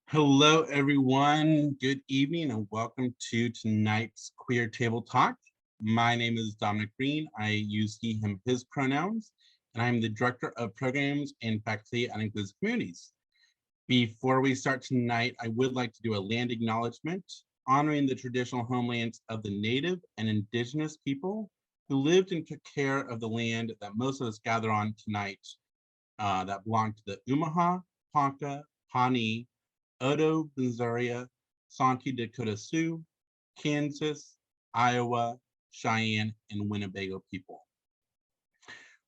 Hello, everyone. Good evening and welcome to tonight's Queer Table Talk. My name is Dominic Green. I use he, him, his pronouns, and I'm the Director of Programs and Faculty at Inclusive Communities. Before we start tonight, I would like to do a land acknowledgement honoring the traditional homelands of the Native and Indigenous people who lived and took care of the land that most of us gather on tonight that belong to the Umaha, Ponca, Pawnee, Oto, Missouri, Santi Dakota Sioux, Kansas, Iowa, Cheyenne, and Winnebago people.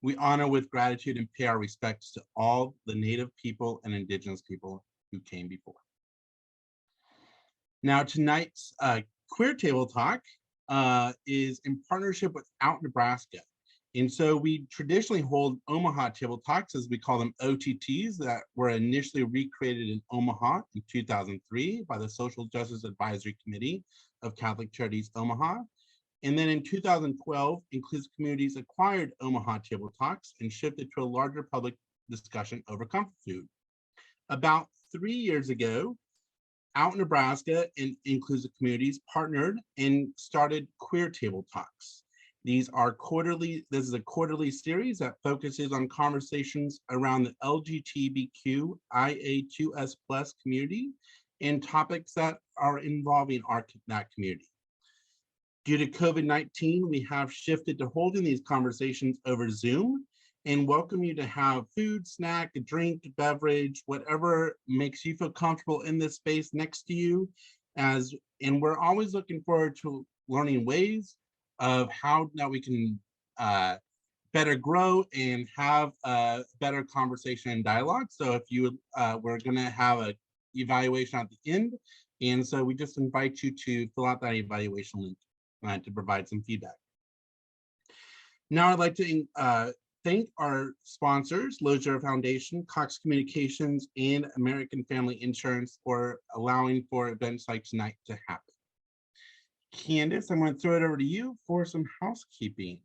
We honor with gratitude and pay our respects to all the Native people and Indigenous people who came before. Now, tonight's Queer Table Talk is in partnership with OutNebraska. And so we traditionally hold Omaha Table Talks, as we call them OTTs, that were initially recreated in Omaha in 2003 by the Social Justice Advisory Committee of Catholic Charities Omaha. And then in 2012, Inclusive Communities acquired Omaha Table Talks and shifted to a larger public discussion over comfort food. About 3 years ago, OutNebraska and Inclusive Communities partnered and started Queer Table Talks. This is a quarterly series that focuses on conversations around the LGBTQIA2S+ community and topics that are involving that community. Due to COVID-19, we have shifted to holding these conversations over Zoom and welcome you to have food, snack, a drink, beverage, whatever makes you feel comfortable in this space next to you. And we're always looking forward to learning ways of how that we can better grow and have a better conversation and dialogue. So if you we're going to have an evaluation at the end, and so we just invite you to fill out that evaluation link to provide some feedback. Now I'd like to thank our sponsors, Lozier Foundation, Cox Communications, and American Family Insurance for allowing for events like tonight to happen. Candace, I'm going to throw it over to you for some housekeeping.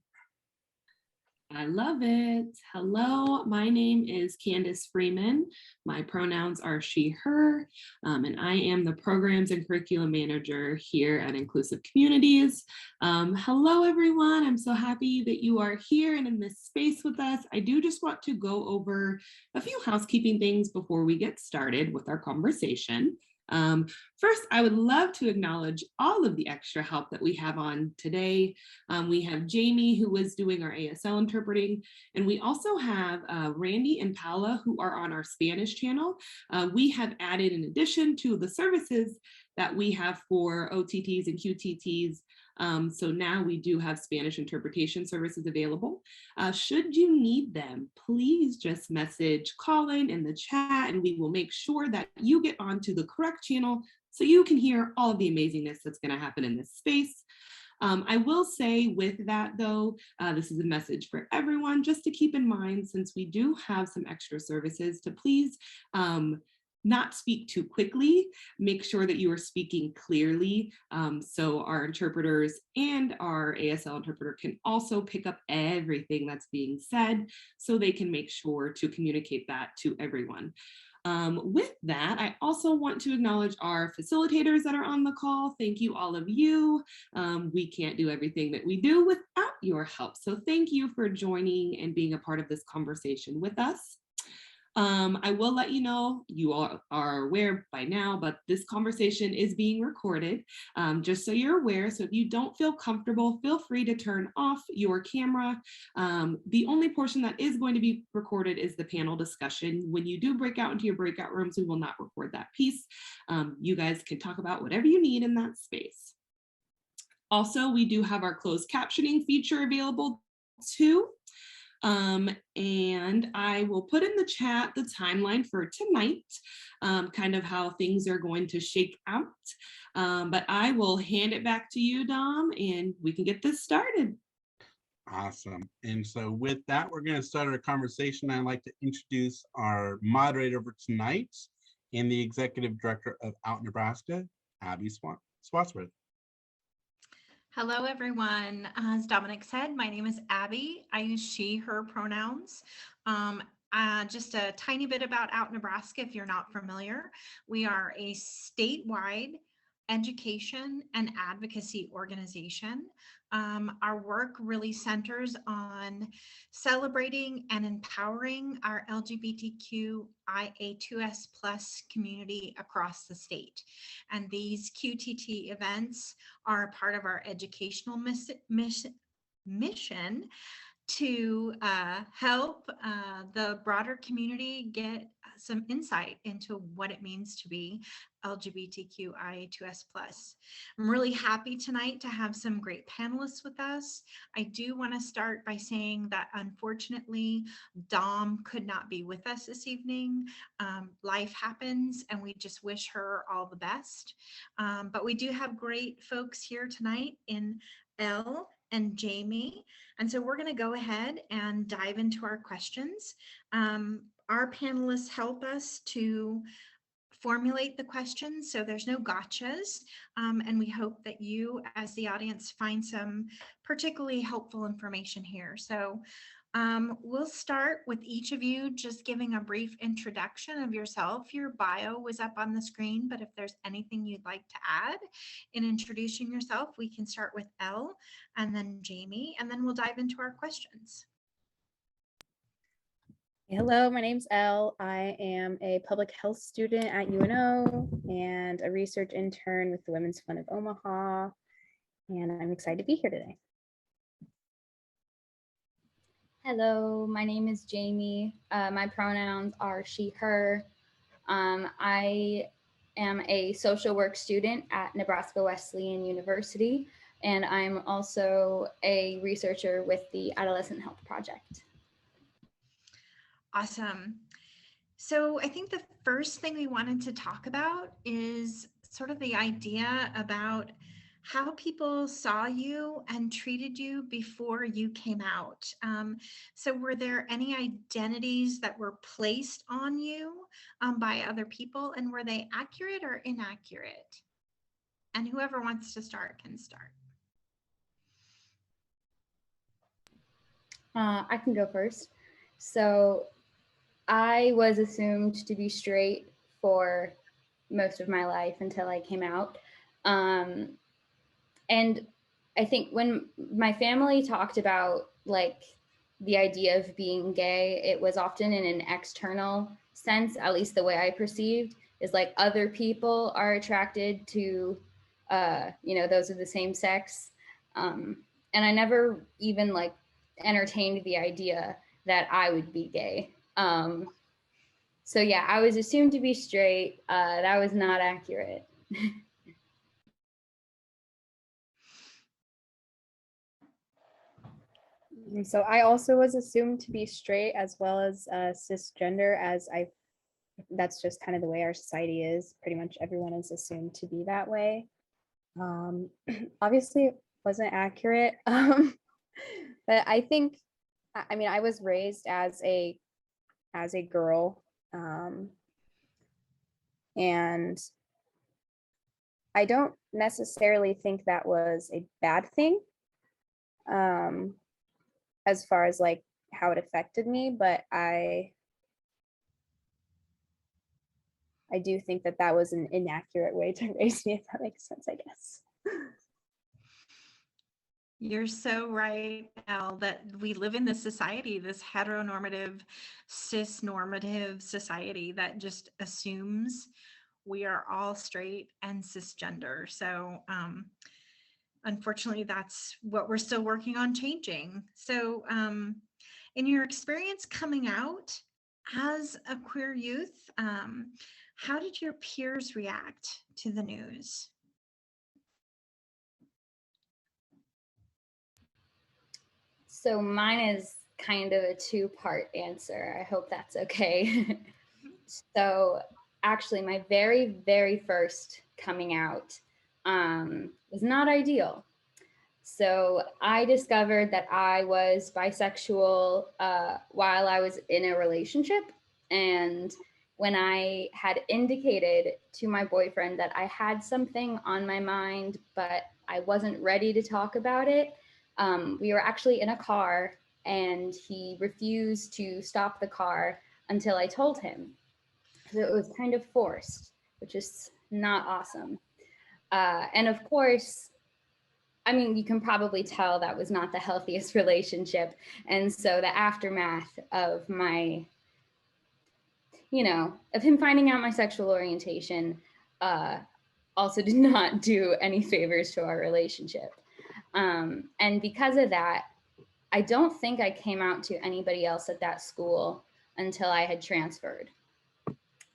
I love it. Hello, my name is Candace Freeman. My pronouns are she, her, and I am the Programs and Curriculum Manager here at Inclusive Communities. Hello, everyone. I'm so happy that you are here and in this space with us. I do just want to go over a few housekeeping things before we get started with our conversation. First, I would love to acknowledge all of the extra help that we have on today. We have Jamie, who is doing our ASL interpreting, and we also have Randy and Paula, who are on our Spanish channel. We have added, in addition to the services that we have for OTTs and QTTs, so now we do have Spanish interpretation services available. Should you need them, please just message Colin in the chat and we will make sure that you get onto the correct channel so you can hear all of the amazingness that's going to happen in this space. I will say with that though, this is a message for everyone just to keep in mind, since we do have some extra services, to please not speak too quickly. Make sure that you are speaking clearly so our interpreters and our ASL interpreter can also pick up everything that's being said so they can make sure to communicate that to everyone. With that, I also want to acknowledge our facilitators that are on the call. Thank you, all of you. We can't do everything that we do without your help. So thank you for joining and being a part of this conversation with us. I will let you know, you all are aware by now, but this conversation is being recorded, just so you're aware. So if you don't feel comfortable, feel free to turn off your camera. The only portion that is going to be recorded is the panel discussion. When you do break out into your breakout rooms, we will not record that piece. You guys can talk about whatever you need in that space. Also, we do have our closed captioning feature available too. And I will put in the chat the timeline for tonight, kind of how things are going to shake out. But I will hand it back to you, Dom, and we can get this started. Awesome. And so with that, we're going to start our conversation. I'd like to introduce our moderator for tonight and the Executive Director of OutNebraska, Abbi Swatsworth. Hello, everyone. As Dominic said, my name is Abby. I use she, her pronouns. Just a tiny bit about OutNebraska if you're not familiar. We are a statewide education and advocacy organization. Our work really centers on celebrating and empowering our LGBTQIA2S plus community across the state. And these QTT events are a part of our educational mission to help the broader community get some insight into what it means to be LGBTQIA2S+. I'm really happy tonight to have some great panelists with us. I do want to start by saying that unfortunately, Dom could not be with us this evening. Life happens and we just wish her all the best. But we do have great folks here tonight in Elle and Jamie. And so we're going to go ahead and dive into our questions. Our panelists help us to formulate the questions, so there's no gotchas. And we hope that you, as the audience, find some particularly helpful information here. So we'll start with each of you just giving a brief introduction of yourself. Your bio was up on the screen, but if there's anything you'd like to add in introducing yourself, we can start with Elle and then Jamie, and then we'll dive into our questions. Hello, my name's Elle. I am a public health student at UNO and a research intern with the Women's Fund of Omaha, and I'm excited to be here today. Hello, my name is Jamie. My pronouns are she, her. I am a social work student at Nebraska Wesleyan University, and I'm also a researcher with the Adolescent Health Project. Awesome. So I think the first thing we wanted to talk about is sort of the idea about how people saw you and treated you before you came out. So were there any identities that were placed on you by other people, and were they accurate or inaccurate? And whoever wants to start can start. I can go first. So I was assumed to be straight for most of my life until I came out. And I think when my family talked about like the idea of being gay, it was often in an external sense, at least the way I perceived, is like other people are attracted to, those of the same sex. And I never even like entertained the idea that I would be gay. So yeah, I was assumed to be straight. That was not accurate. And so I also was assumed to be straight as well as cisgender, that's just kind of the way our society is. Pretty much everyone is assumed to be that way. Obviously it wasn't accurate, but I think, I was raised as a girl, and I don't necessarily think that was a bad thing, as far as like how it affected me, but I do think that that was an inaccurate way to raise me, if that makes sense, I guess. You're so right, Elle, that we live in this society, this heteronormative, cis-normative society that just assumes we are all straight and cisgender. So unfortunately, that's what we're still working on changing. So in your experience coming out as a queer youth, how did your peers react to the news? So mine is kind of a two-part answer. I hope that's okay. So actually my very, very first coming out was not ideal. So I discovered that I was bisexual while I was in a relationship. And when I had indicated to my boyfriend that I had something on my mind, but I wasn't ready to talk about it, we were actually in a car and he refused to stop the car until I told him. So it was kind of forced, which is not awesome. And of course, I mean, you can probably tell that was not the healthiest relationship. And so the aftermath of my, of him finding out my sexual orientation also did not do any favors to our relationship. And because of that, I don't think I came out to anybody else at that school until I had transferred.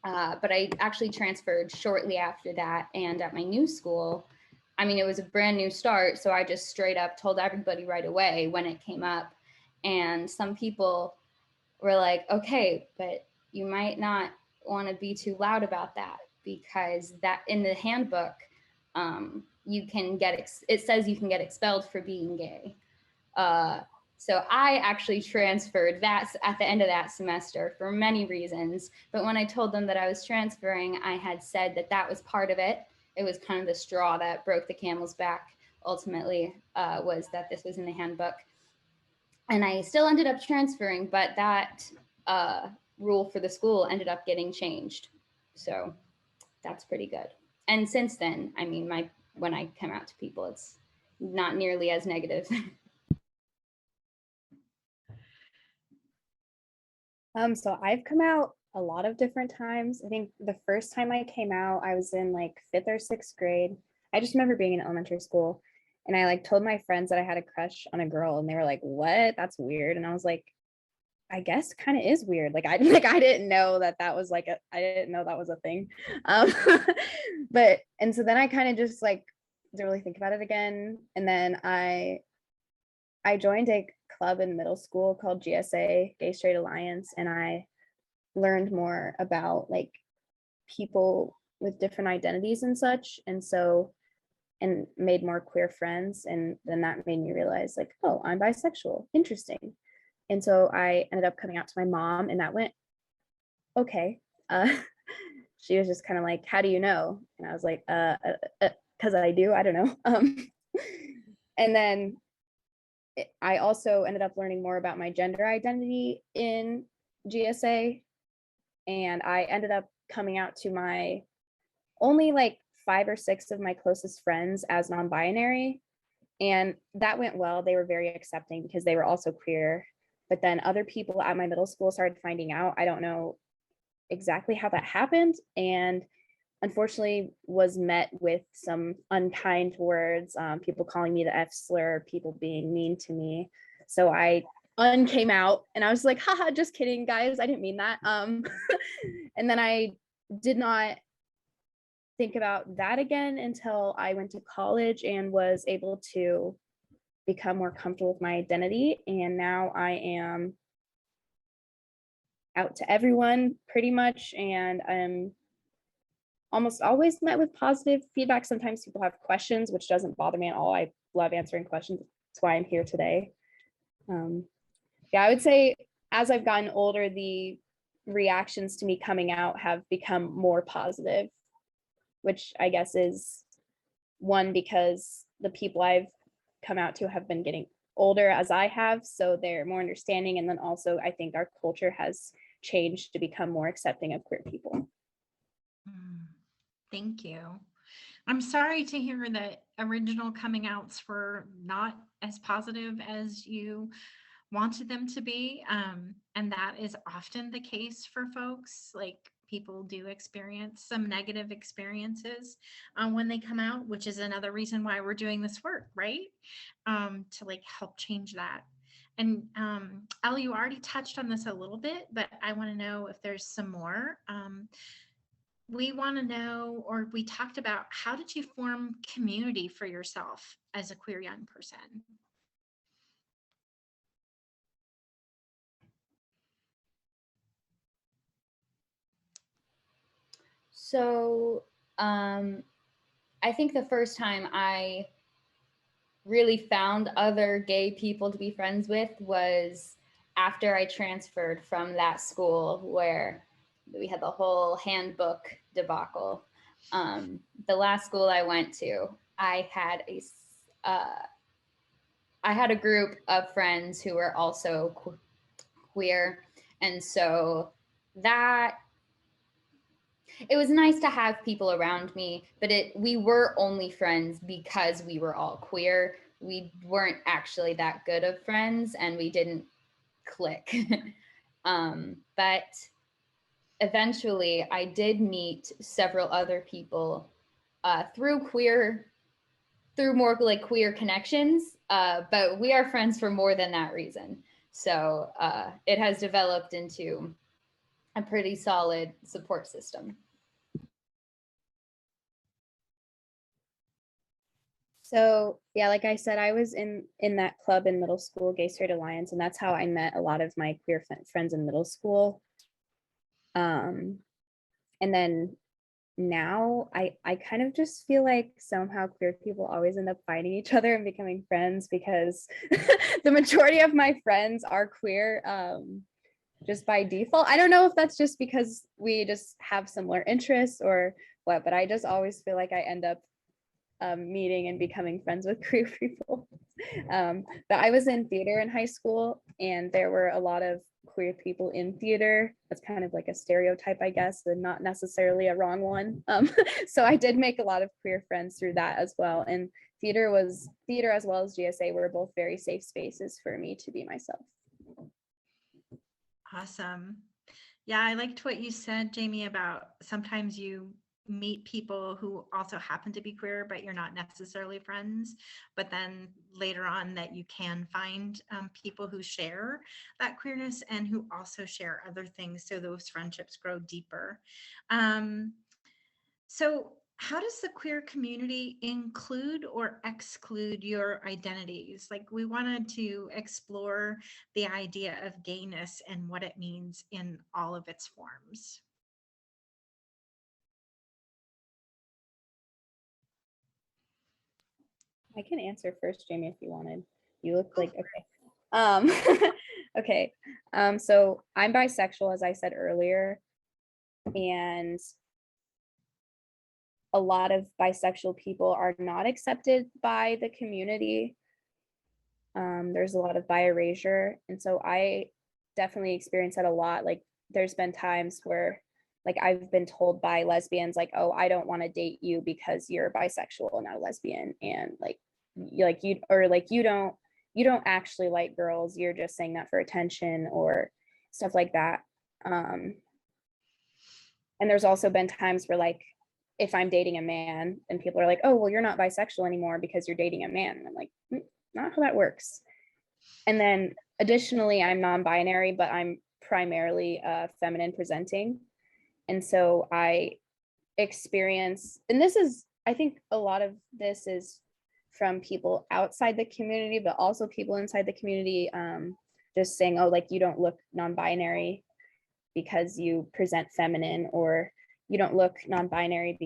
But I actually transferred shortly after that. And at my new school, I mean, it was a brand new start. So I just straight up told everybody right away when it came up. And some people were like, okay, but you might not want to be too loud about that, because that in the handbook, you can get, it says you can get expelled for being gay. So I actually transferred that at the end of that semester for many reasons. But when I told them that I was transferring, I had said that that was part of it. It was kind of the straw that broke the camel's back, ultimately, was that this was in the handbook. And I still ended up transferring, but that rule for the school ended up getting changed. So that's pretty good. And since then, I mean, when I come out to people, it's not nearly as negative. So I've come out a lot of different times. I think the first time I came out, I was in like 5th or 6th grade. I just remember being in elementary school, and I like told my friends that I had a crush on a girl, and they were like, "What? That's weird." And I was like, I guess kind of is weird. Like I didn't know that was like I didn't know that was a thing. And so then I kind of just like didn't really think about it again. And then I joined a club in middle school called GSA, Gay Straight Alliance, and I learned more about like people with different identities and such, and made more queer friends. And then that made me realize like, oh, I'm bisexual, interesting. And so I ended up coming out to my mom, and that went okay. She was just kind of like, how do you know? And I was like, because I do, I don't know. And then I also ended up learning more about my gender identity in GSA. And I ended up coming out to my only like 5 or 6 of my closest friends as non-binary. And that went well. They were very accepting because they were also queer. But then other people at my middle school started finding out. I don't know exactly how that happened, and unfortunately was met with some unkind words, people calling me the F slur, people being mean to me. So I came out, and I was like, haha, just kidding, guys, I didn't mean that. And then I did not think about that again until I went to college and was able to become more comfortable with my identity. And now I am out to everyone pretty much, and I'm almost always met with positive feedback. Sometimes people have questions, which doesn't bother me at all. I love answering questions. That's why I'm here today. Yeah, I would say as I've gotten older, the reactions to me coming out have become more positive, which I guess is one, because the people I've come out to have been getting older as I have, so they're more understanding. And then also I think our culture has changed to become more accepting of queer people. Thank you. I'm sorry to hear that original coming outs were not as positive as you wanted them to be. And that is often the case for folks. Like, people do experience some negative experiences when they come out, which is another reason why we're doing this work, right? To like help change that. And Ellie, you already touched on this a little bit, but I want to know if there's some more. We want to know, or we talked about, how did you form community for yourself as a queer young person? So I think the first time I really found other gay people to be friends with was after I transferred from that school where we had the whole handbook debacle. The last school I went to, I I had a group of friends who were also queer. And so that, it was nice to have people around me, but we were only friends because we were all queer. We weren't actually that good of friends and we didn't click. But eventually I did meet several other people through more like queer connections, but we are friends for more than that reason. So it has developed into a pretty solid support system. So yeah, like I said, I was in that club in middle school, Gay Straight Alliance, and that's how I met a lot of my queer friends in middle school. And then now I kind of just feel like somehow queer people always end up fighting each other and becoming friends because the majority of my friends are queer, just by default. I don't know if that's just because we just have similar interests or what, but I just always feel like I end up meeting and becoming friends with queer people. But I was in theater in high school and there were a lot of queer people in theater. That's kind of like a stereotype, I guess, and not necessarily a wrong one. So I did make a lot of queer friends through that as well. And theater as well as GSA were both very safe spaces for me to be myself. Awesome. Yeah, I liked what you said, Jamie, about sometimes you meet people who also happen to be queer, but you're not necessarily friends. But then later on that you can find people who share that queerness and who also share other things. So those friendships grow deeper. So how does the queer community include or exclude your identities? Like, we wanted to explore the idea of gayness and what it means in all of its forms. I can answer first, Jamie, if you wanted. You look like, okay. Okay. So I'm bisexual, as I said earlier, and a lot of bisexual people are not accepted by the community. There's a lot of bi erasure, and so I definitely experience that a lot. Like, there's been times where, like, I've been told by lesbians, like, oh, I don't want to date you because you're bisexual and not a lesbian, and you don't actually like girls, you're just saying that for attention or stuff like that. And there's also been times where, like, if I'm dating a man and people are like, oh, well, you're not bisexual anymore because you're dating a man, and I'm like, not how that works. And then additionally, I'm non-binary, but I'm primarily feminine presenting. And so I experience, and this is, I think a lot of this is from people outside the community, but also people inside the community, just saying, oh, like, you don't look non-binary because you present feminine, or you don't look non-binary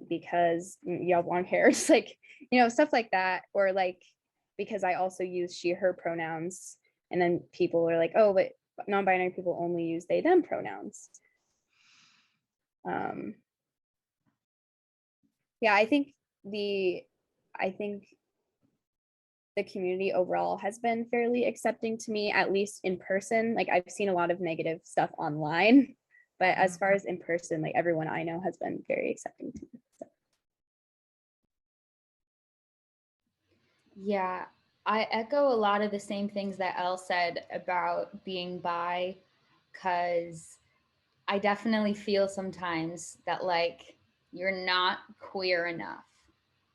because you have long hair. It's like, stuff like that. Or like, because I also use she, her pronouns. And then people are like, oh, but non-binary people only use they, them pronouns. Yeah, I think the community overall has been fairly accepting to me, at least in person. Like, I've seen a lot of negative stuff online, but as far as in person, like, everyone I know has been very accepting to me. So. Yeah, I echo a lot of the same things that Elle said about being bi, because I definitely feel sometimes that, like, you're not queer enough.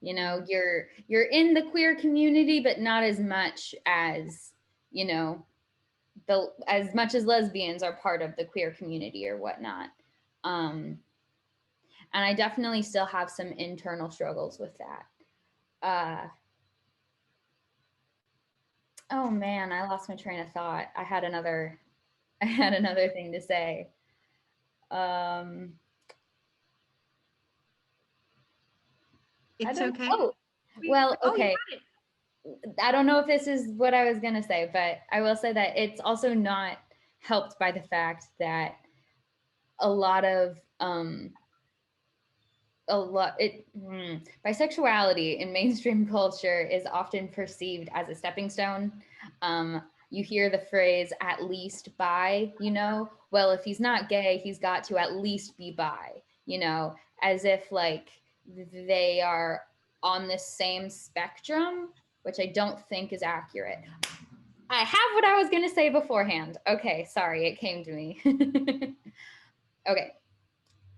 You're in the queer community, but not as much as, as much as lesbians are part of the queer community or whatnot. And I definitely still have some internal struggles with that. Oh man, I lost my train of thought. I had another thing to say. It's okay. Oh, well, okay. I don't know if this is what I was gonna say, but I will say that it's also not helped by the fact that a lot of bisexuality in mainstream culture is often perceived as a stepping stone. You hear the phrase "at least bi," well, if he's not gay, he's got to at least be bi, as if like they are on the same spectrum, which I don't think is accurate. I have what I was going to say beforehand. Okay, sorry, it came to me. Okay,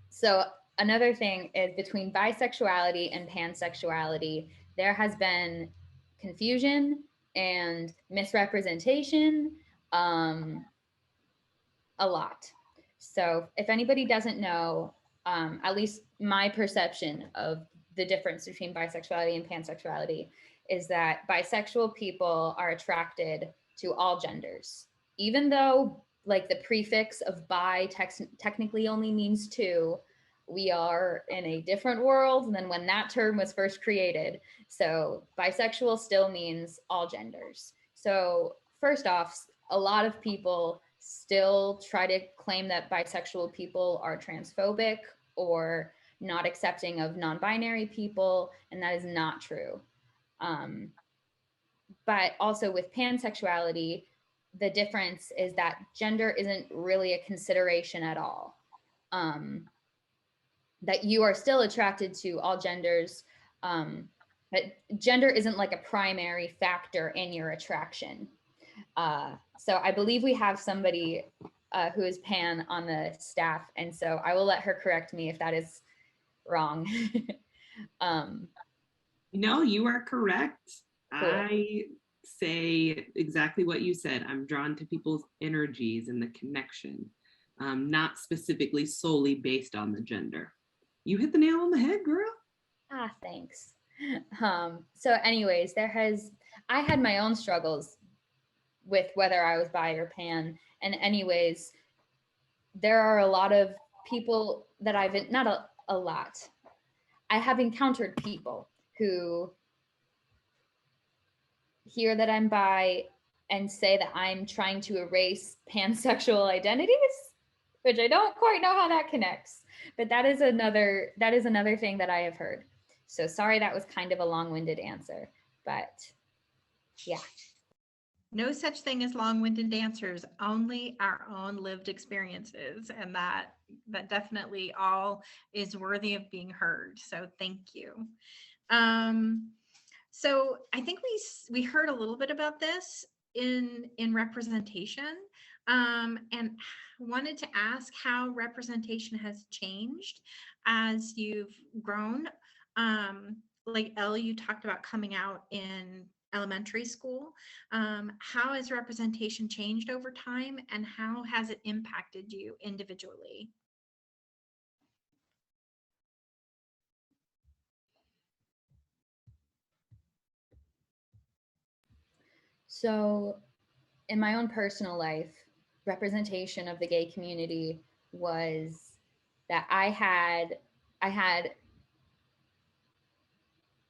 so another thing is between bisexuality and pansexuality, there has been confusion and misrepresentation a lot. So if anybody doesn't know, at least my perception of the difference between bisexuality and pansexuality is that bisexual people are attracted to all genders, even though like the prefix of bi technically only means two. We are in a different world than when that term was first created. So bisexual still means all genders. So first off, a lot of people still try to claim that bisexual people are transphobic or not accepting of non-binary people, and that is not true. But also with pansexuality, the difference is that gender isn't really a consideration at all. That you are still attracted to all genders, but gender isn't like a primary factor in your attraction. So I believe we have somebody who is pan on the staff, and so I will let her correct me if that is wrong. No, you are correct. Cool. I say exactly what you said. I'm drawn to people's energies and the connection, not specifically solely based on the gender. You hit the nail on the head, girl. Thanks. So anyways, I had my own struggles with whether I was bi or pan. And anyways, there are a lot of people that not a lot. I have encountered people who hear that I'm bi and say that I'm trying to erase pansexual identities, which I don't quite know how that connects, but that is another thing that I have heard. So sorry, that was kind of a long-winded answer, but yeah. No such thing as long-winded answers, only our own lived experiences. And that definitely all is worthy of being heard. So thank you. So I think we heard a little bit about this in representation, and wanted to ask how representation has changed as you've grown. Like Elle, you talked about coming out in elementary school. How has representation changed over time, and how has it impacted you individually? So in my own personal life, representation of the gay community was that I had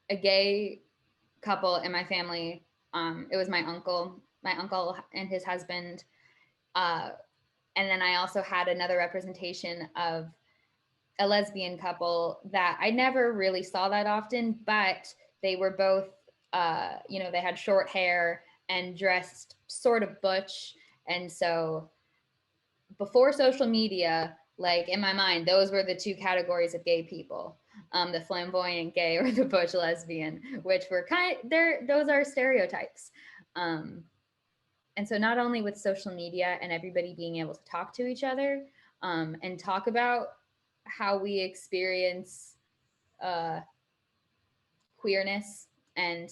a gay couple in my family. It was my uncle and his husband. And then I also had another representation of a lesbian couple that I never really saw that often, but they were both, they had short hair and dressed sort of butch. And so before social media, like in my mind, those were the two categories of gay people. The flamboyant gay or the butch lesbian, which were those are stereotypes. And so not only with social media and everybody being able to talk to each other and talk about how we experience queerness, and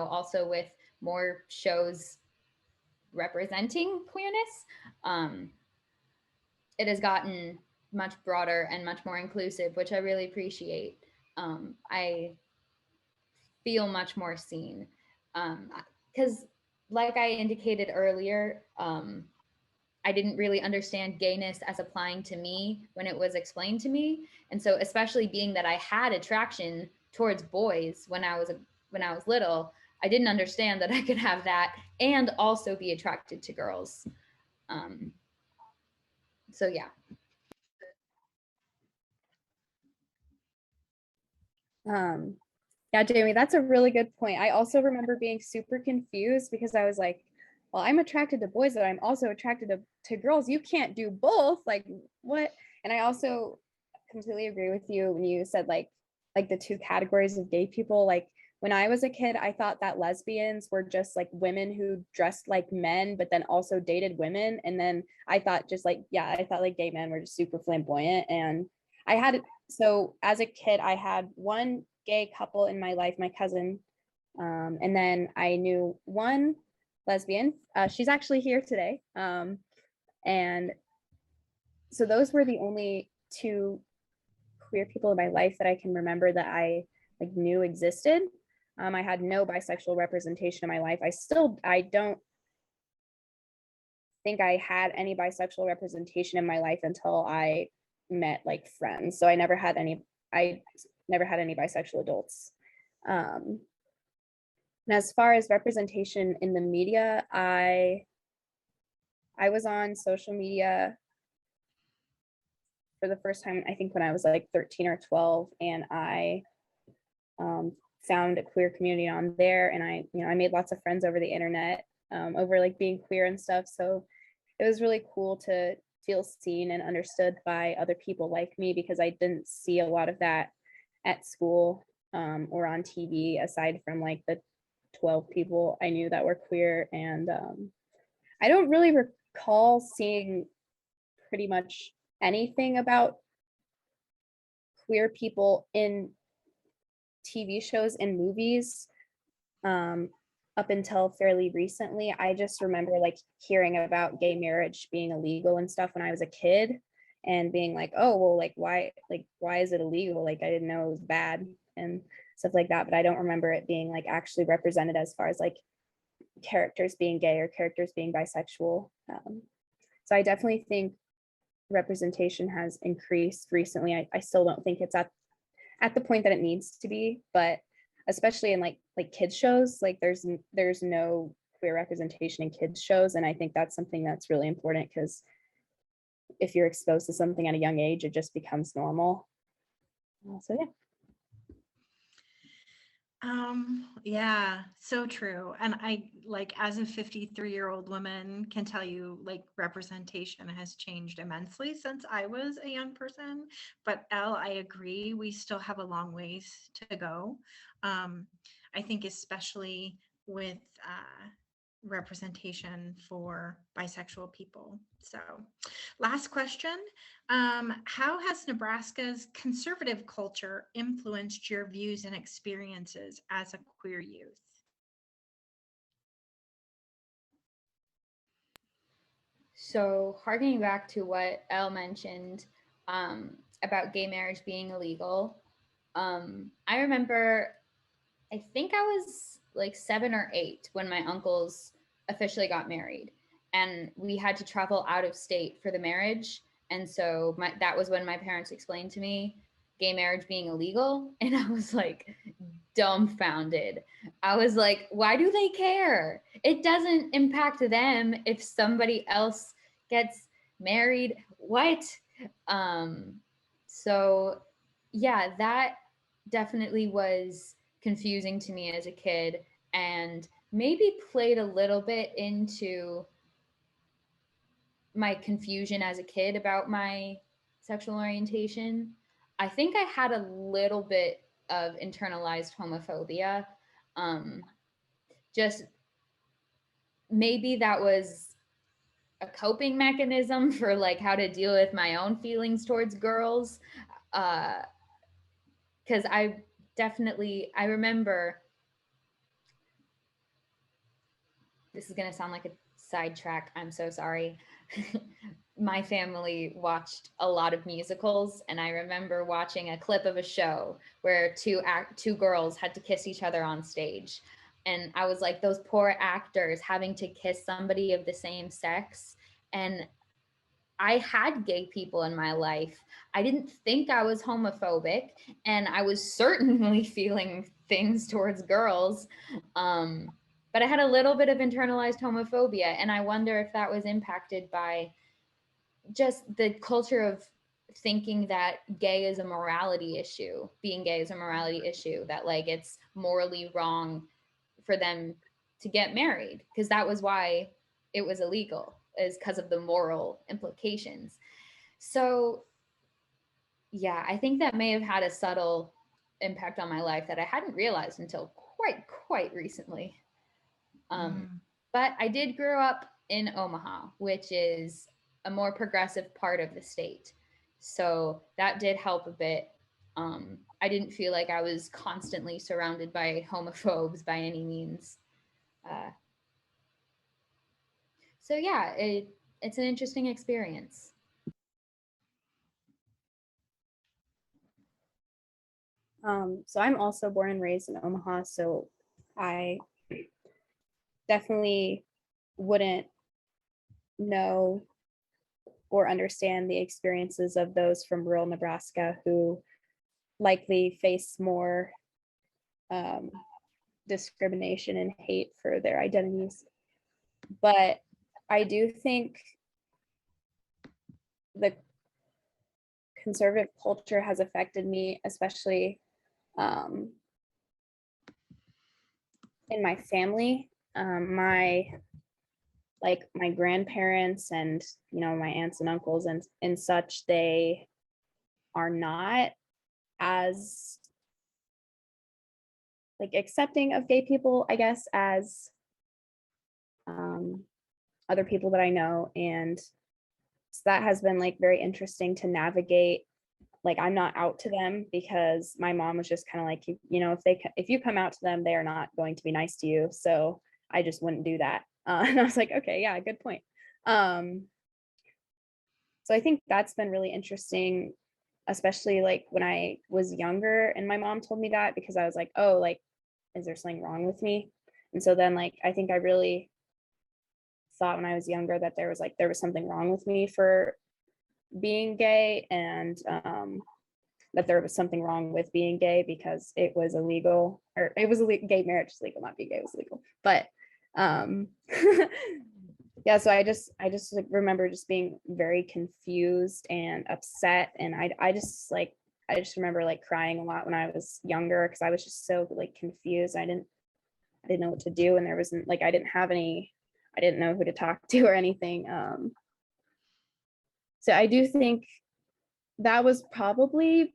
also with more shows representing queerness, it has gotten much broader and much more inclusive, which I really appreciate. I feel much more seen because like I indicated earlier, I didn't really understand gayness as applying to me when it was explained to me. And so especially being that I had attraction towards boys when I was little, I didn't understand that I could have that and also be attracted to girls. So yeah. Yeah, Jamie, that's a really good point. I also remember being super confused because I was like, well, I'm attracted to boys, but I'm also attracted to girls. You can't do both. Like, what? And I also completely agree with you when you said like the two categories of gay people. Like when I was a kid, I thought that lesbians were just like women who dressed like men, but then also dated women. And then I thought just like, yeah, I thought like gay men were just super flamboyant. And I had, so as a kid, I had one gay couple in my life, my cousin. And then I knew one lesbian. She's actually here today. And so those were the only two queer people in my life that I can remember that I like knew existed. I had no bisexual representation in my life. I don't think I had any bisexual representation in my life until I met like friends. So I never had any bisexual adults. And as far as representation in the media, I was on social media for the first time, I think when I was like 13 or 12, and I found a queer community on there, and I made lots of friends over the internet, over like being queer and stuff. So it was really cool to feel seen and understood by other people like me, because I didn't see a lot of that at school or on TV, aside from like the 12 people I knew that were queer. And I don't really recall seeing pretty much anything about queer people in TV shows and movies up until fairly recently. I just remember like hearing about gay marriage being illegal and stuff when I was a kid, and being like, oh, well, like why is it illegal? Like I didn't know it was bad and stuff like that. But I don't remember it being like actually represented as far as like characters being gay or characters being bisexual. So I definitely think representation has increased recently. I still don't think it's at the point that it needs to be, but especially in like kids shows, like there's no queer representation in kids shows. And I think that's something that's really important, because if you're exposed to something at a young age, it just becomes normal. So yeah. Yeah, so true. And I, like, as a 53-year-old woman, can tell you like representation has changed immensely since I was a young person. But Elle, I agree, we still have a long ways to go. I think especially with representation for bisexual people. So last question. How has Nebraska's conservative culture influenced your views and experiences as a queer youth? So harkening back to what Elle mentioned about gay marriage being illegal, I remember, I think I was like 7 or 8 when my uncles officially got married, and we had to travel out of state for the marriage. And so that was when my parents explained to me gay marriage being illegal, and I was like dumbfounded. I was like, why do they care? It doesn't impact them if somebody else gets married. What? So yeah, that definitely was confusing to me as a kid, and maybe played a little bit into my confusion as a kid about my sexual orientation. I think I had a little bit of internalized homophobia. Just maybe that was a coping mechanism for like how to deal with my own feelings towards girls. Because I remember, this is going to sound like a sidetrack, I'm so sorry. My family watched a lot of musicals, and I remember watching a clip of a show where two girls had to kiss each other on stage. And I was like, those poor actors having to kiss somebody of the same sex. And I had gay people in my life. I didn't think I was homophobic, and I was certainly feeling things towards girls. But I had a little bit of internalized homophobia, and I wonder if that was impacted by just the culture of thinking that gay is a morality issue, being gay is a morality issue, that like it's morally wrong for them to get married, because that was why it was illegal, is because of the moral implications. So yeah, I think that may have had a subtle impact on my life that I hadn't realized until quite recently. But I did grow up in Omaha, which is a more progressive part of the state. So that did help a bit. I didn't feel like I was constantly surrounded by homophobes by any means. So yeah, it's an interesting experience. So I'm also born and raised in Omaha, so I definitely wouldn't know or understand the experiences of those from rural Nebraska who likely face more discrimination and hate for their identities. But I do think the conservative culture has affected me, especially in my family. My grandparents and my aunts and uncles and such, they are not as like accepting of gay people, I guess, as other people that I know. And so that has been like very interesting to navigate. Like, I'm not out to them because my mom was just kind of like, if you come out to them, they are not going to be nice to you. So I just wouldn't do that. And I was like, okay, yeah, good point. So I think that's been really interesting, especially like when I was younger and my mom told me that, because I was like, oh, like, is there something wrong with me? And so then like, I think I really thought when I was younger that there was something wrong with me for being gay, and that there was something wrong with being gay because it was illegal, or it was gay marriage is legal, not being gay was legal. But yeah, so I just like, remember just being very confused and upset, and I just remember like crying a lot when I was younger because I was just so like confused. I didn't know what to do, and there wasn't like I didn't know who to talk to or anything. So I do think that was probably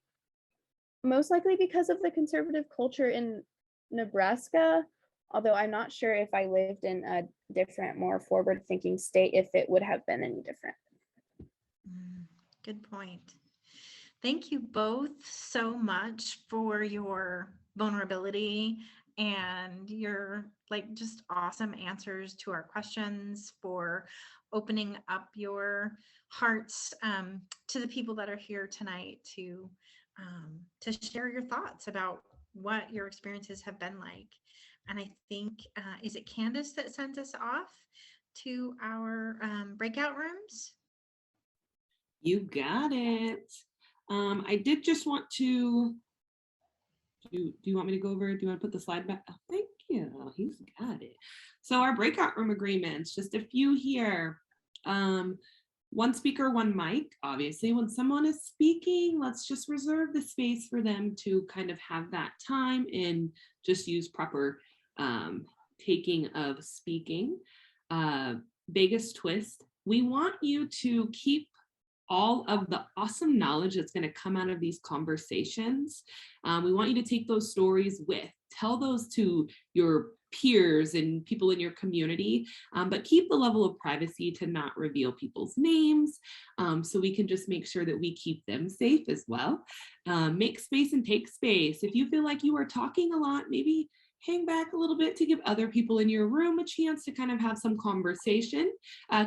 most likely because of the conservative culture in Nebraska, although I'm not sure if I lived in a different, more forward-thinking state, if it would have been any different. Good point. Thank you both so much for your vulnerability and your like just awesome answers to our questions, for opening up your hearts to the people that are here tonight to share your thoughts about what your experiences have been like. And I think, is it Candace that sent us off to our breakout rooms? You got it. I did just want to, do you want me to go over? Do you want to put the slide back? Oh, thank you. He's got it. So our breakout room agreements, just a few here. One speaker, one mic. Obviously, when someone is speaking, let's just reserve the space for them to kind of have that time and just use proper taking of speaking. Biggest twist, we want you to keep all of the awesome knowledge that's going to come out of these conversations. We want you to take those stories tell those to your peers and people in your community, but keep the level of privacy to not reveal people's names, so we can just make sure that we keep them safe as well. Make space and take space. If you feel like you are talking a lot, maybe hang back a little bit to give other people in your room a chance to kind of have some conversation.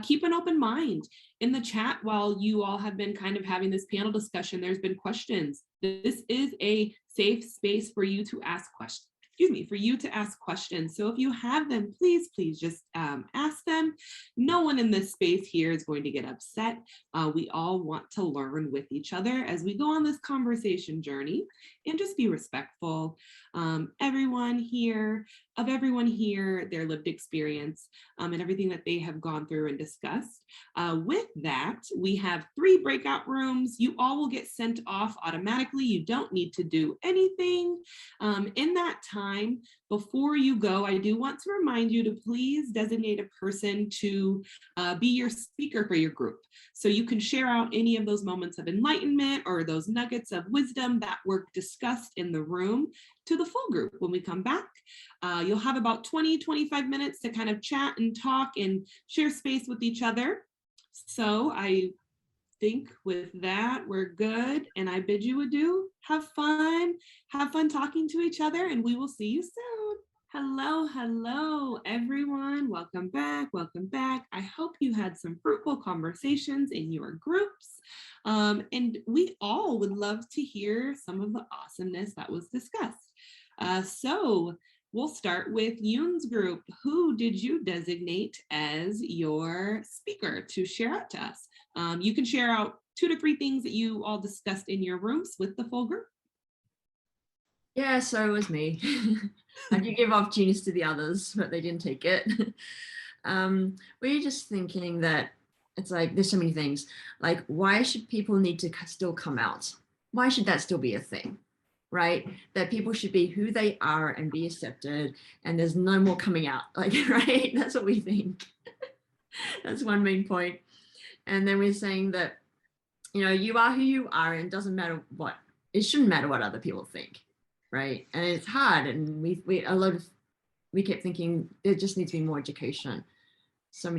Keep an open mind. In the chat, while you all have been kind of having this panel discussion, there's been questions. This is a safe space for you to ask questions. For you to ask questions. So if you have them, please just ask them. No one in this space here is going to get upset. We all want to learn with each other as we go on this conversation journey, and just be respectful. Everyone here of everyone here, their lived experience, and everything that they have gone through and discussed. With that, we have 3 breakout rooms. You all will get sent off automatically. You don't need to do anything. In that time, before you go, I do want to remind you to please designate a person to be your speaker for your group. So you can share out any of those moments of enlightenment or those nuggets of wisdom that were discussed in the room to the full group when we come back. You'll have about 20-25 minutes to kind of chat and talk and share space with each other. So I think with that, we're good. And I bid you adieu. Have fun talking to each other, and we will see you soon. Hello, everyone. Welcome back. I hope you had some fruitful conversations in your groups. And we all would love to hear some of the awesomeness that was discussed. So we'll start with Yoon's group. Who did you designate as your speaker to share out to us? You can share out 2 to 3 things that you all discussed in your rooms with the full group. Yeah, so it was me. I did give opportunities to the others, but they didn't take it. We were just thinking that it's like, there's so many things. Like, why should people need to still come out? Why should that still be a thing, right? That people should be who they are and be accepted, and there's no more coming out, like, right? That's what we think. That's one main point. And then we're saying that, you know, you are who you are, and it doesn't matter what, it shouldn't matter what other people think. Right. And it's hard. And we kept thinking there just needs to be more education in so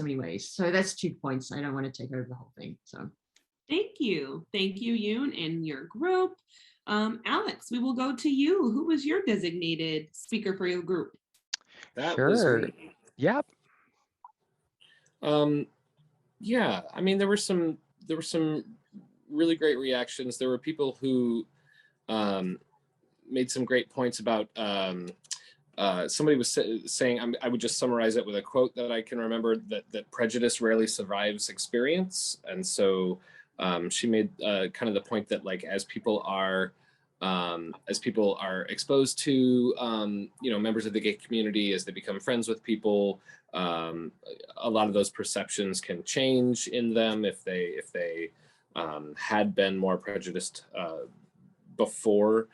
many ways. So that's 2 points. I don't want to take over the whole thing. So thank you, Yoon and your group. Alex, we will go to you. Who was your designated speaker for your group? That Sure. was me. Yep. Yeah, I mean, there were some really great reactions. There were people who made some great points about somebody was saying, I would just summarize it with a quote that I can remember, that prejudice rarely survives experience. And so she made kind of the point that, like, as people are exposed to you know, members of the gay community, as they become friends with people, a lot of those perceptions can change in them if they had been more prejudiced before.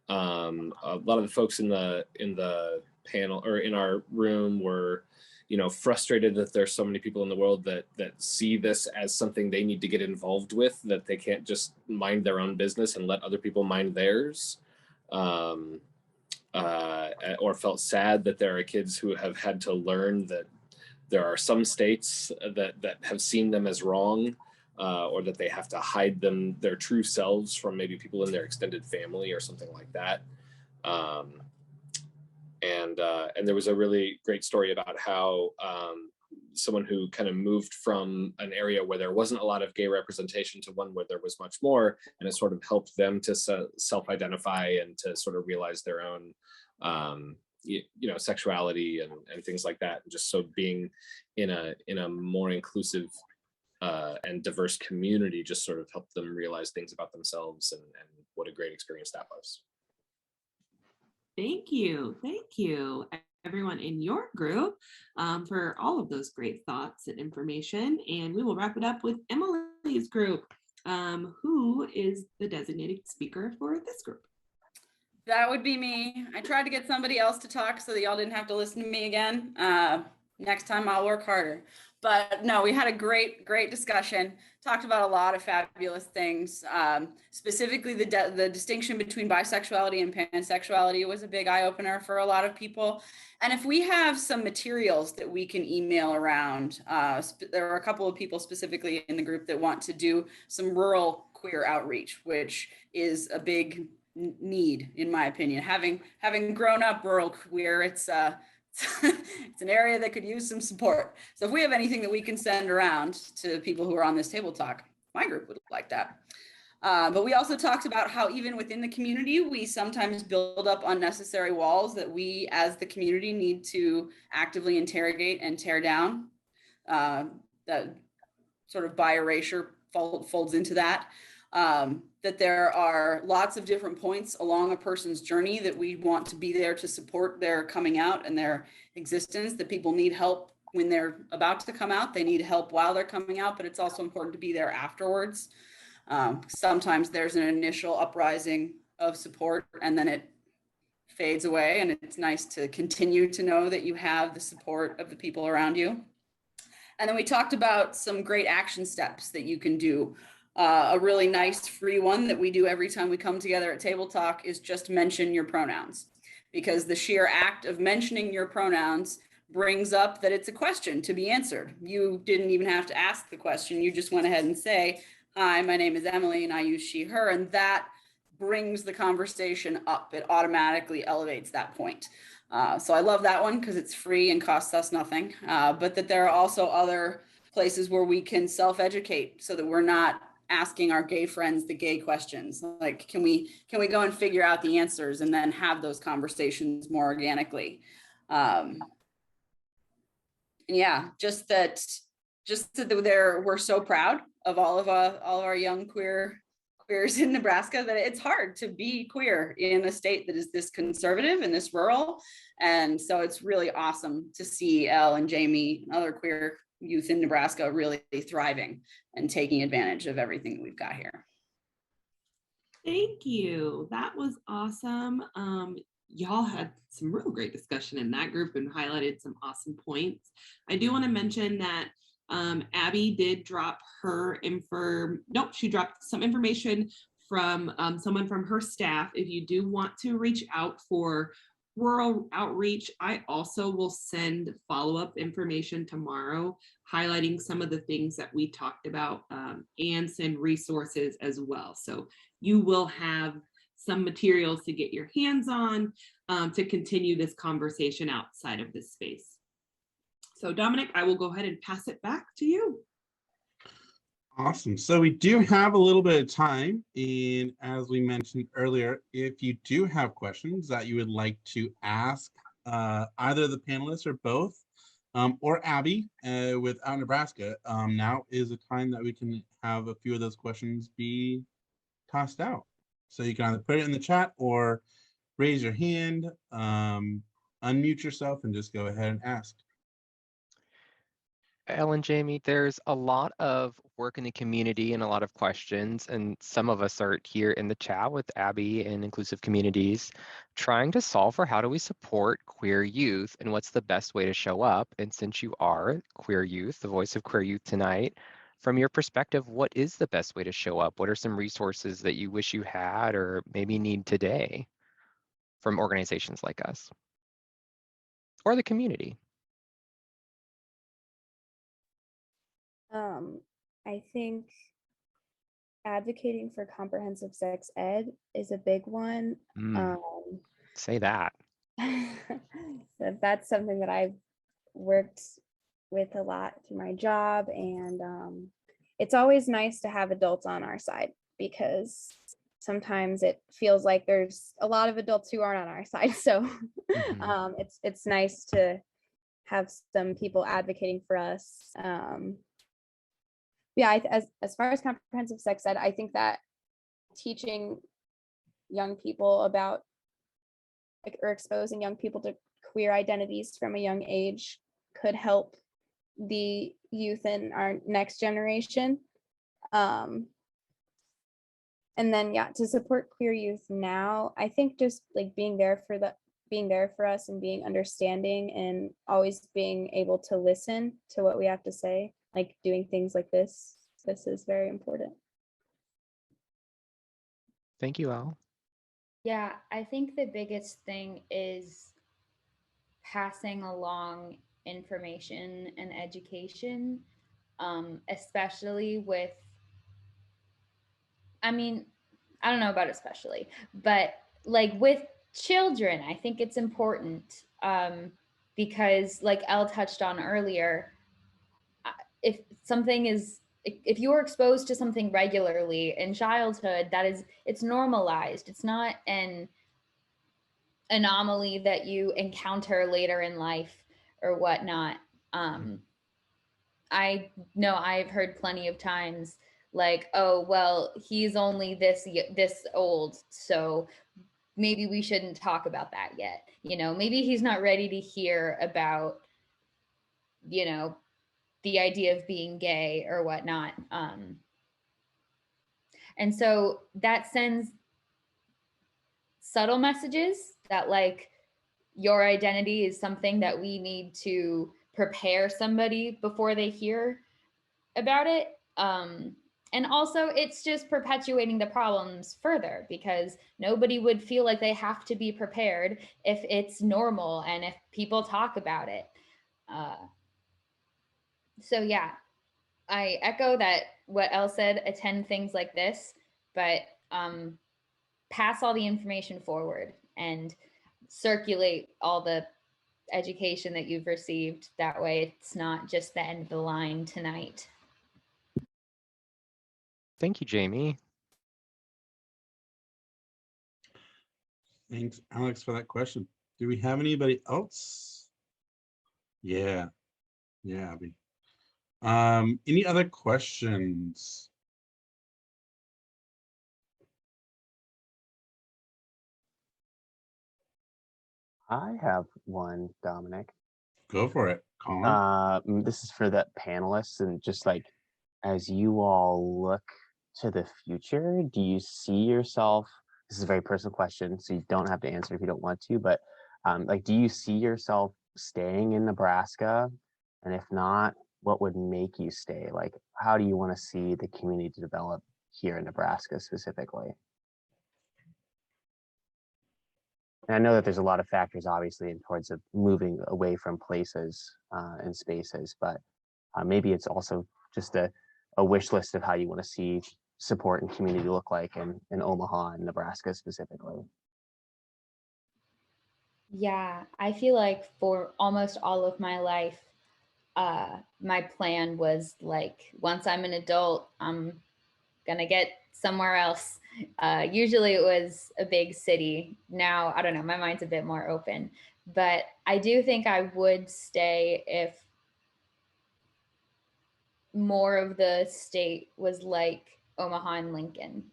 A lot of the folks in the panel or in our room were, you know, frustrated that there's so many people in the world that see this as something they need to get involved with, that they can't just mind their own business and let other people mind theirs. Or felt sad that there are kids who have had to learn that there are some states that have seen them as wrong, or that they have to hide their true selves from maybe people in their extended family or something like that. And there was a really great story about how someone who kind of moved from an area where there wasn't a lot of gay representation to one where there was much more, and it sort of helped them to self-identify and to sort of realize their own you know, sexuality and things like that. And just so being in a more inclusive and diverse community just sort of helped them realize things about themselves, and what a great experience that was. Thank you, everyone in your group, for all of those great thoughts and information. And we will wrap it up with Emily's group. Who is the designated speaker for this group? That would be me. I tried to get somebody else to talk so that y'all didn't have to listen to me again. Next time I'll work harder. But no, we had a great discussion. Talked about a lot of fabulous things. Specifically, the distinction between bisexuality and pansexuality was a big eye opener for a lot of people. And if we have some materials that we can email around, there are a couple of people specifically in the group that want to do some rural queer outreach, which is a big need, in my opinion. Having grown up rural queer, it's it's an area that could use some support. So if we have anything that we can send around to people who are on this table talk, my group would like that. But we also talked about how even within the community, we sometimes build up unnecessary walls that we as the community need to actively interrogate and tear down. That sort of bi-erasure folds into that. that there are lots of different points along a person's journey that we want to be there to support their coming out and their existence, that people need help when they're about to come out. They need help while they're coming out, but it's also important to be there afterwards. Sometimes there's an initial uprising of support and then it fades away, and it's nice to continue to know that you have the support of the people around you. And then we talked about some great action steps that you can do. A really nice free one that we do every time we come together at Table Talk is just mention your pronouns, because the sheer act of mentioning your pronouns brings up that it's a question to be answered. You didn't even have to ask the question. You just went ahead and say, hi, my name is Emily and I use she, her, and that brings the conversation up. It automatically elevates that point. So I love that one because it's free and costs us nothing, but that there are also other places where we can self-educate so that we're not asking our gay friends the gay questions. Like, can we go and figure out the answers and then have those conversations more organically? Yeah, just that we're so proud of all of our young queers in Nebraska, that it's hard to be queer in a state that is this conservative and this rural. And so it's really awesome to see Elle and Jamie and other queer youth in Nebraska really thriving and taking advantage of everything that we've got here. Thank you. That was awesome. Y'all had some real great discussion in that group and highlighted some awesome points. I do want to mention that Abby did drop she dropped some information from someone from her staff. If you do want to reach out for rural outreach, I also will send follow-up information tomorrow highlighting some of the things that we talked about, and send resources as well. So you will have some materials to get your hands on to continue this conversation outside of this space. So Dominic, I will go ahead and pass it back to you. Awesome. So we do have a little bit of time. And as we mentioned earlier, if you do have questions that you would like to ask either the panelists or both, or Abby with OutNebraska, now is the time that we can have a few of those questions be tossed out. So you can either put it in the chat or raise your hand, unmute yourself, and just go ahead and ask. Elle and Jamie, there's a lot of work in the community and a lot of questions, and some of us are here in the chat with Abby and Inclusive Communities trying to solve for how do we support queer youth and what's the best way to show up. And since you are queer youth, the voice of queer youth tonight, from your perspective, what is the best way to show up? What are some resources that you wish you had or maybe need today from organizations like us or the community? I think advocating for comprehensive sex ed is a big one. Say that. That's something that I've worked with a lot through my job, and it's always nice to have adults on our side, because sometimes it feels like there's a lot of adults who aren't on our side. So it's nice to have some people advocating for us. Yeah, as far as comprehensive sex ed, I think that teaching young people about, or exposing young people to queer identities from a young age could help the youth in our next generation. And then, yeah, to support queer youth now, I think just like being there for us and being understanding and always being able to listen to what we have to say, like doing things like this is very important. Thank you, Elle. Yeah, I think the biggest thing is passing along information and education, especially with, I mean, I don't know about especially, but like with children, I think it's important because like Elle touched on earlier, if you're exposed to something regularly in childhood, it's normalized. It's not an anomaly that you encounter later in life or whatnot. I know I've heard plenty of times like, oh, well, he's only this old, so maybe we shouldn't talk about that yet. You know, maybe he's not ready to hear about, you know, the idea of being gay or whatnot. And so that sends subtle messages that like your identity is something that we need to prepare somebody before they hear about it. And also it's just perpetuating the problems further, because nobody would feel like they have to be prepared if it's normal and if people talk about it. So yeah, I echo that what Elle said, attend things like this, but pass all the information forward and circulate all the education that you've received. That way it's not just the end of the line tonight. Thank you, Jamie. Thanks, Alex, for that question. Do we have anybody else? Yeah, Abby. Any other questions? I have one, Dominic. Go for it, Colin. This is for the panelists, and just like as you all look to the future, do you see yourself? This is a very personal question, so you don't have to answer if you don't want to. But like, do you see yourself staying in Nebraska? And if not, what would make you stay? Like, how do you want to see the community develop here in Nebraska specifically? And I know that there's a lot of factors, obviously, in towards of moving away from places and spaces, but maybe it's also just a wish list of how you want to see support and community look like in Omaha and Nebraska specifically. Yeah, I feel like for almost all of my life, my plan was like, once I'm an adult, I'm gonna get somewhere else. Usually it was a big city. Now, I don't know, my mind's a bit more open, but I do think I would stay if more of the state was like Omaha and Lincoln.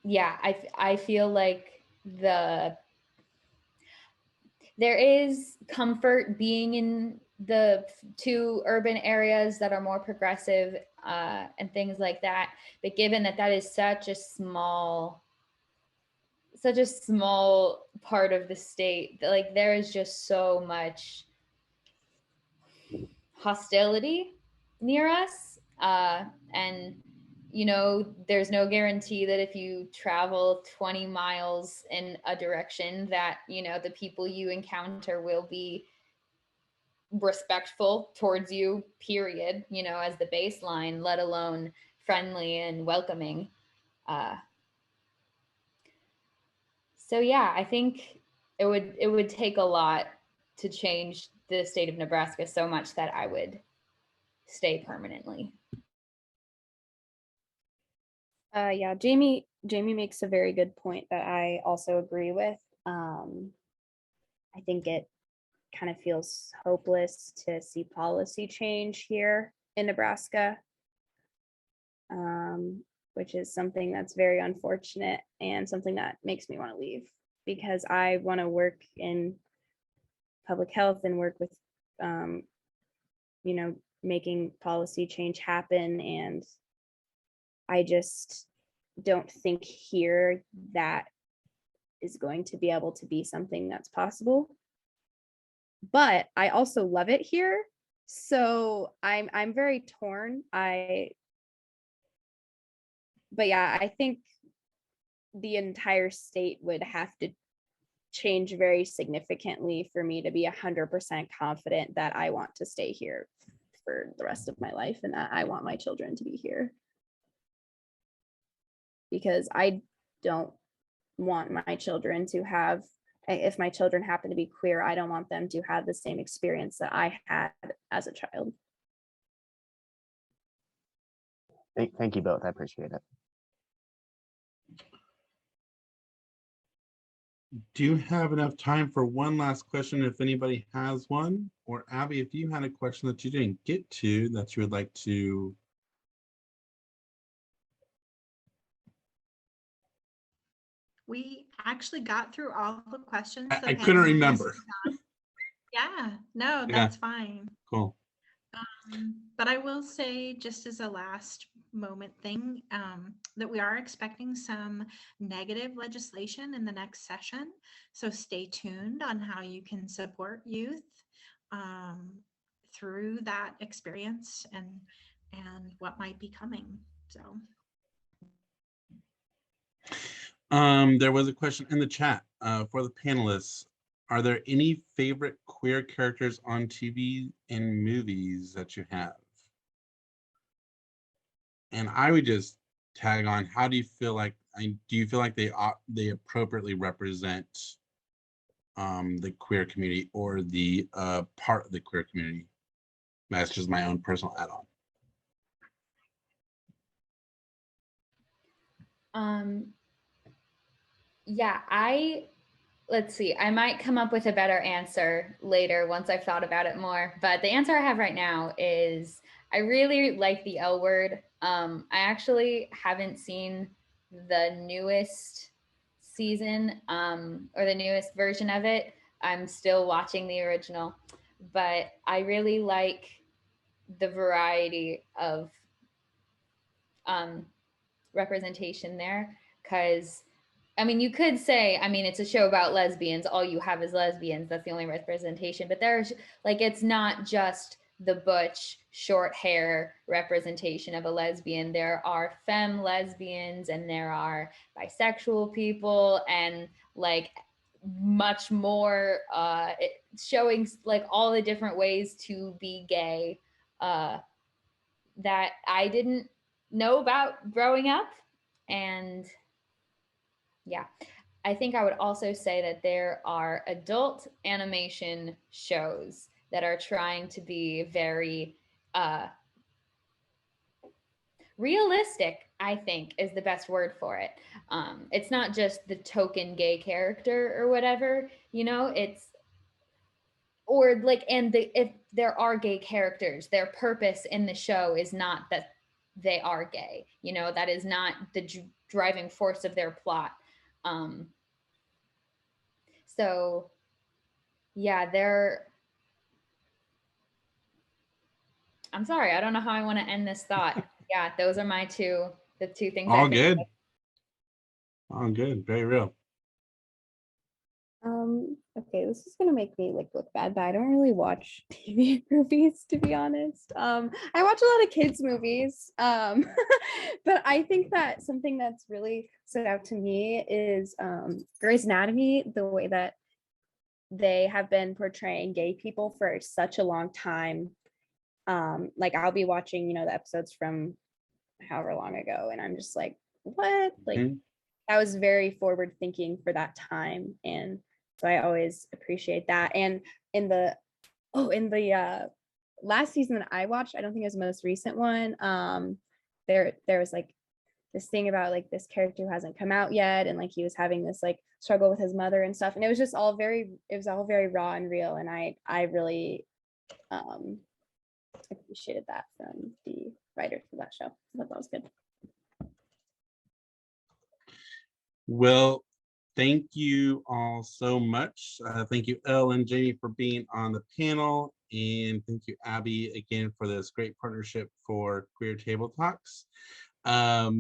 Yeah, I feel like there is comfort being in the two urban areas that are more progressive and things like that. But given that that is such a small part of the state, like there is just so much hostility near us. And you know, there's no guarantee that if you travel 20 miles in a direction that, you know, the people you encounter will be respectful towards you, period, you know, as the baseline, let alone friendly and welcoming. So yeah, I think it would take a lot to change the state of Nebraska so much that I would stay permanently. Yeah, Jamie makes a very good point that I also agree with. I think it kind of feels hopeless to see policy change here in Nebraska, which is something that's very unfortunate and something that makes me want to leave, because I want to work in public health and work with, you know, making policy change happen. And I just don't think here that is going to be able to be something that's possible. But I also love it here. So I'm very torn. But yeah, I think the entire state would have to change very significantly for me to be 100% confident that I want to stay here for the rest of my life and that I want my children to be here. Because I don't want my children to have, if my children happen to be queer, I don't want them to have the same experience that I had as a child. Thank you both. I appreciate it. do have enough time for one last question if anybody has one, or Abby, if you had a question that you didn't get to that you would like to. We actually got through all the questions. I couldn't remember. Yeah, no, Yeah. that's fine. Cool. But I will say, just as a last moment thing, that we are expecting some negative legislation in the next session. So stay tuned on how you can support youth through that experience and what might be coming. So. There was a question in the chat for the panelists. Are there any favorite queer characters on TV and movies that you have? And I would just tag on, how do you feel like, do you feel like they appropriately represent the queer community or the part of the queer community? That's just my own personal add-on. Yeah, let's see, I might come up with a better answer later once I've thought about it more, but the answer I have right now is I really like the L Word. I actually haven't seen the newest season or the newest version of it. I'm still watching the original, but I really like the variety of representation there, because I mean, you could say, I mean, it's a show about lesbians. All you have is lesbians. That's the only representation. But there's like, it's not just the butch, short hair representation of a lesbian. There are femme lesbians and there are bisexual people and like much more showing like all the different ways to be gay that I didn't know about growing up. And yeah, I think I would also say that there are adult animation shows that are trying to be very realistic, I think is the best word for it. It's not just the token gay character or whatever, you know, it's, or like, and if there are gay characters, their purpose in the show is not that they are gay, you know, that is not the driving force of their plot. So yeah, I'm sorry, I don't know how I want to end this thought. Yeah, those are the two things. All good. All good, very real. Okay, this is gonna make me like look bad, but I don't really watch TV movies, to be honest. I watch a lot of kids movies, but I think that something that's really stood out to me is Grey's Anatomy, the way that they have been portraying gay people for such a long time. Like I'll be watching, you know, the episodes from however long ago, and I'm just like, what? Like that was very forward thinking for that time, and so I always appreciate that. And in the last season that I watched, I don't think it was the most recent one. There was like this thing about like this character who hasn't come out yet, and like he was having this like struggle with his mother and stuff, and it was just all very raw and real, and I really appreciated that from the writers for that show. I thought that was good. Well, thank you all so much. Thank you, Elle and Jamie, for being on the panel. And thank you, Abby, again, for this great partnership for Queer Table Talks. I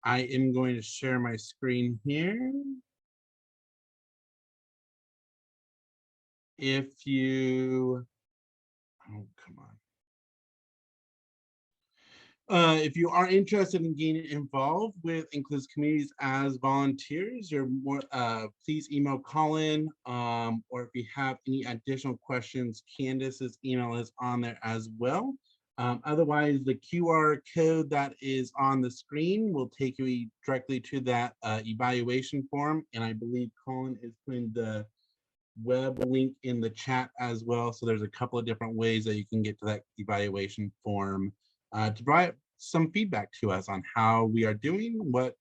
am going to share my screen here. If you, oh, come on. If you are interested in getting involved with inclusive communities as volunteers, you're more, please email Colin, or if you have any additional questions, Candace's email is on there as well. Otherwise, the QR code that is on the screen will take you directly to that evaluation form, and I believe Colin is putting the web link in the chat as well. So there's a couple of different ways that you can get to that evaluation form to provide some feedback to us on how we are doing, what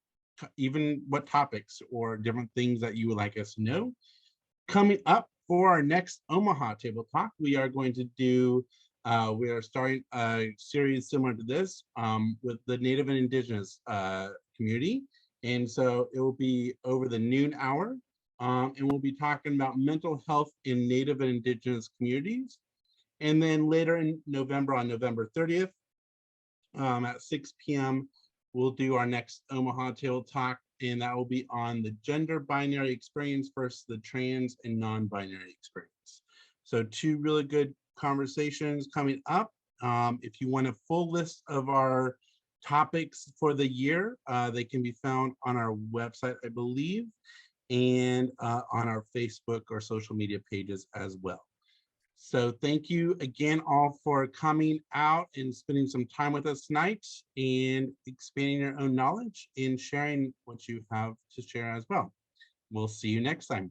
even what topics or different things that you would like us to know. Coming up for our next Omaha Table Talk, we are going to do, we are starting a series similar to this with the Native and Indigenous community. And so it will be over the noon hour. And we'll be talking about mental health in Native and Indigenous communities. And then later in November, on November 30th, at 6 p.m., we'll do our next Omaha Table Talk, and that will be on the gender binary experience versus the trans and non-binary experience. So 2 really good conversations coming up. If you want a full list of our topics for the year, they can be found on our website, I believe, and on our Facebook or social media pages as well. So thank you again all for coming out and spending some time with us tonight and expanding your own knowledge and sharing what you have to share as well. We'll see you next time.